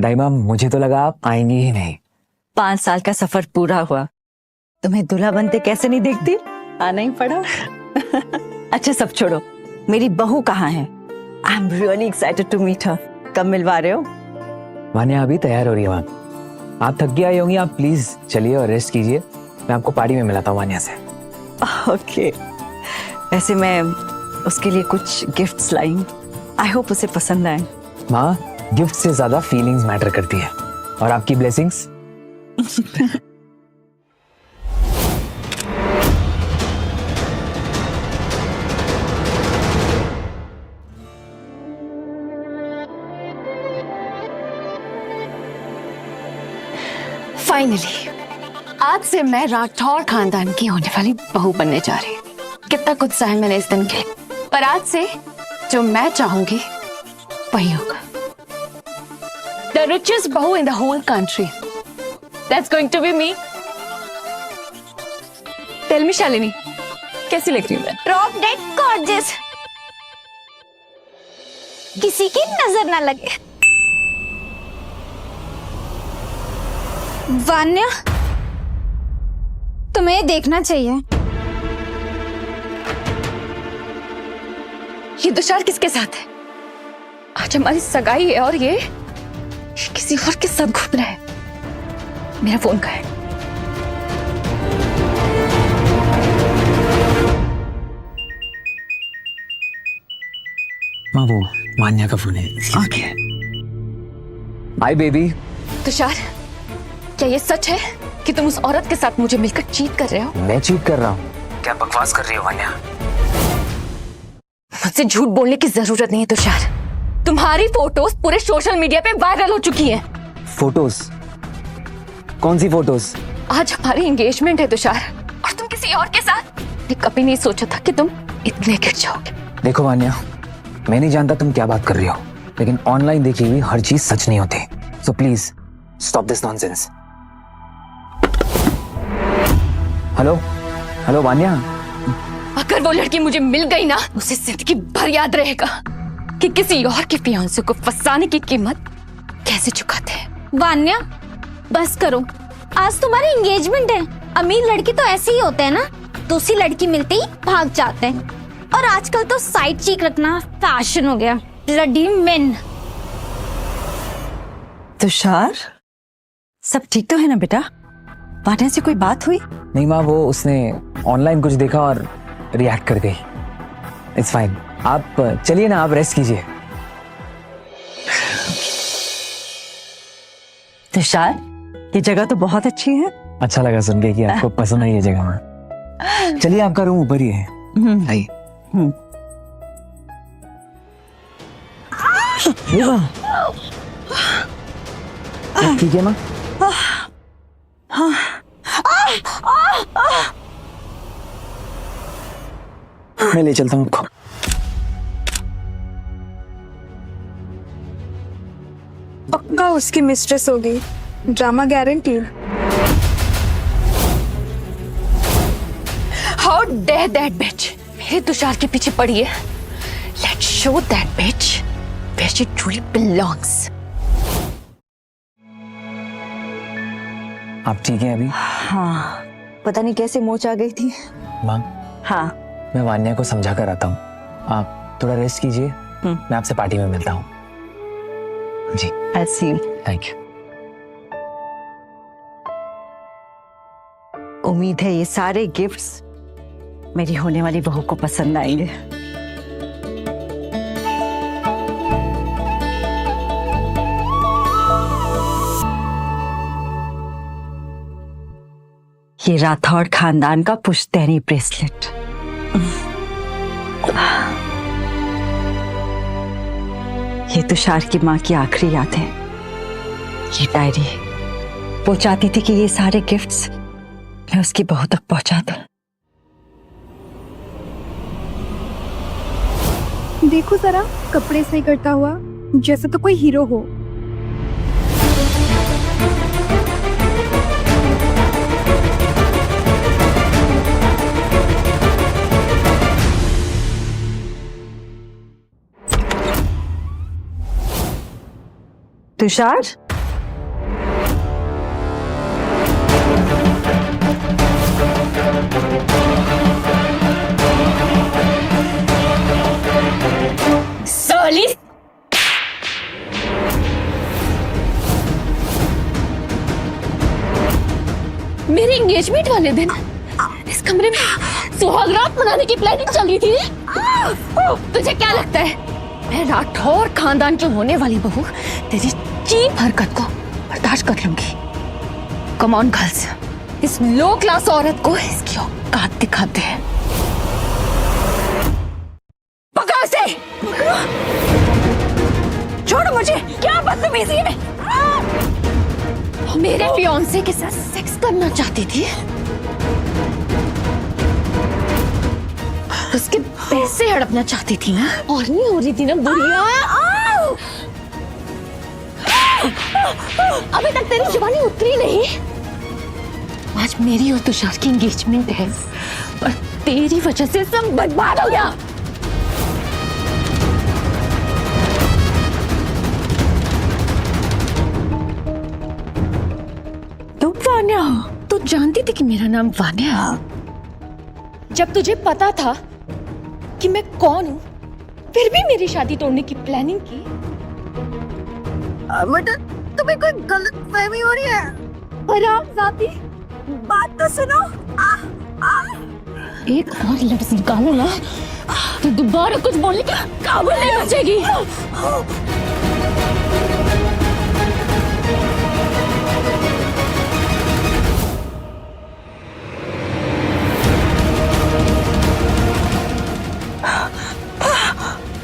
दाइमा मुझे तो लगा आप आएंगी ही नहीं। 5 साल का सफर पूरा हुआ, तुम्हें दूल्हा बनते कैसे नहीं देखती, आना ही पड़ा। अच्छा सब छोड़ो, मेरी बहू कहाँ है? I am really excited to meet her. कब मिलवा रहे हो? वान्या अभी तैयार हो रही है वहाँ। आप थक गई आई होंगी, आप प्लीज चलिए और रेस्ट कीजिए। मैं आपको पार्टी में मिलाता हूँ वान्या से। ओके। वैसे मैं उसके लिए कुछ गिफ्ट्स लाई हूँ, आई होप उसे पसंद आए। माँ, गिफ्ट से ज्यादा फीलिंग्स मैटर करती है और आपकी ब्लेसिंग्स। फाइनली आज से मैं राठौर खानदान की होने वाली बहू बनने जा रही हूँ। कितना कुछ सहा है मैंने इस दिन के लिए, पर आज से जो मैं चाहूंगी वही होगा। The richest बहू in the whole country. That's going to be me. Tell me Shalini, कैसी लग रही हूँ मैं? Drop dead gorgeous. किसी की नजर ना लगे। वान्या, तुम्हें देखना चाहिए। ये तुषार किसके साथ है? आज हमारी सगाई है और ये किसी और के साथ घूम रहा है। मेरा फोन कहाँ है? माँ वो वान्या का फोन है। ओके। Hi baby. तुषार, क्या ये सच है कि तुम उस औरत के साथ मुझे मिलकर चीट कर रहे हो? मैं चीट कर रहा हूँ? क्या बकवास कर रही हो वान्या? मुझसे झूठ बोलने की जरूरत नहीं है तुषार। तुम्हारी फोटोज पूरे सोशल मीडिया पे वायरल हो चुकी हैं। फोटोज? कौन सी फोटोज? आज हमारी एंगेजमेंट है तुषार, और तुम किसी और के साथ। मैंने कभी नहीं सोचा था कि तुम इतने गिर जाओगे। देखो वान्या, मैं नहीं जानता तुम क्या बात कर रही हो, लेकिन ऑनलाइन देखी हुई हर चीज सच नहीं होती। So please stop this nonsense. Hello hello Vanya. अगर वो लड़की मुझे मिल गई ना, उसे जिंदगी भर याद रहेगा कि किसी और के फियांसे को फंसाने की कीमत कैसे चुकाते हैं। वान्या, बस करो, आज तुम्हारी एंगेजमेंट है। अमीर लड़की तो ऐसे ही होते हैं ना, दूसरी लड़की मिलते ही भाग जाते हैं। और आजकल तो साइड चीक रखना फैशन हो गया। Bloody main. तुषार, सब ठीक तो है ना बेटा? वान्या से कोई बात हुई? नहीं माँ, वो उसने ऑनलाइन कुछ देखा और रिएक्ट कर गई। It's fine. आप चलिए ना, आप रेस्ट कीजिए। तुषार, ये जगह तो बहुत अच्छी है। अच्छा लगा सुन के कि आपको पसंद आई ये जगह में। चलिए, आपका रूम ऊपर ही है, आइए। ठीक है माँ? मैं ले चलता हूँ आपको। पक्का उसकी मिस्ट्रेस होगी, drama guaranteed. How dare that bitch मेरे तुषार के पीछे पड़ी है। Let's show that bitch where she truly belongs. आप ठीक हैं अभी? हाँ, पता नहीं कैसे मोच आ गई थी। माँ, हाँ। मैं वान्या को समझा कर आता हूँ, आप थोड़ा रेस्ट कीजिए। मैं आपसे पार्टी में मिलता हूँ। जी, I'll see you. Thank you. उम्मीद है ये सारे गिफ्ट्स मेरी होने वाली बहू को पसंद आएंगे। ये राठौड़ खानदान का पुश्तैनी ब्रेसलेट। ये तुषार की माँ की आखिरी याद है। ये डायरी, वो चाहती थी कि ये सारे गिफ्ट्स मैं उसकी बहू तक पहुंचा दूं। देखो जरा, कपड़े सही करता हुआ, जैसे तो कोई हीरो हो। तुषार, वाली। मेरे एंगेजमेंट वाले दिन इस कमरे में सुहागरात मनाने की प्लानिंग चल रही थी। तुझे क्या लगता है मैं राठौर खानदान की होने वाली बहू तेरी चीप हरकत को बर्दाश्त कर लूंगी? कम ऑन गर्ल्स, इस लो क्लास औरत को इसकी औकात दिखाते हैं। पकड़ो से, छोड़ो मुझे। क्या बदतमीजी है? मेरे फियांसे के साथ सेक्स करना चाहती थी, उसके पैसे हड़पना चाहती थी ना, और नहीं हो रही थी ना बुढ़िया? अभी तक तेरी जवानी उतरी नहीं। आज मेरी और तुषार की एंगेजमेंट है और तेरी वजह से सब बर्बाद हो गया। तुम वान्या हो? तू जानती थी कि मेरा नाम वान्या है? जब तुझे पता था कि मैं कौन हूँ, फिर भी मेरी शादी तोड़ने की प्लानिंग की? मटन, तुम्हें कोई गलत फहमी हो रही है। हरामजादी, बात तो सुनो। एक और लफ्ज निकालो ना तो दोबारा कुछ बोलने की काबुल नहीं बचेगी।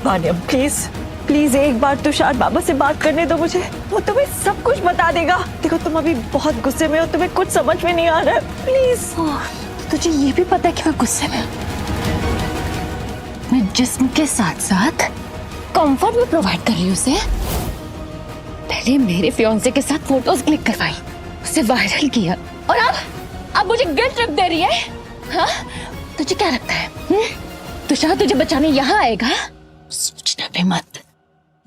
वान्या प्लीज प्लीज एक बार तुषार बाबा से बात करने दो मुझे, वो तुम्हें सब कुछ बता देगा। देखो तुम अभी बहुत गुस्से में हो, तुम्हें कुछ समझ में नहीं आ रहा है। प्लीज। तुझे ये भी पता है कि मैं गुस्से में हूं? मैं जिस्म के साथ साथ कंफर्ट भी प्रोवाइड कर रही हूँ उसे। पहले मेरे फियांसे के साथ फोटोज क्लिक करवाई, उसे वायरल किया, और अब मुझे गिल्ट ट्रिप दे रही है। हाँ, तुझे क्या लगता है तुषार तुझे बचाने यहाँ आएगा? सोचना भी मत।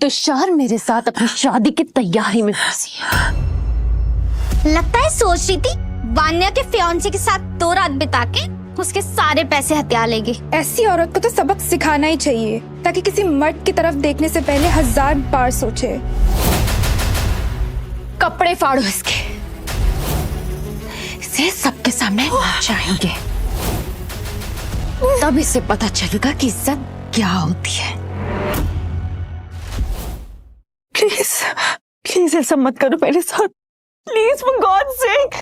तुषार मेरे साथ अपनी शादी की तैयारी में फंसी है। लगता है सोच रही थी वान्या के फियांसे के साथ 2 रात बिता के उसके सारे पैसे हथिया लेगी। ऐसी औरत को तो सबक सिखाना ही चाहिए, ताकि किसी मर्द की तरफ देखने से पहले 1000 बार सोचे। कपड़े फाड़ो इसके, इसे सबके सामने नचाएंगे, तब इसे पता चलेगा कि इज्जत क्या होती है। प्लीज प्लीज ऐसा मत करो मेरे साथ, प्लीज फॉर गॉड सेक।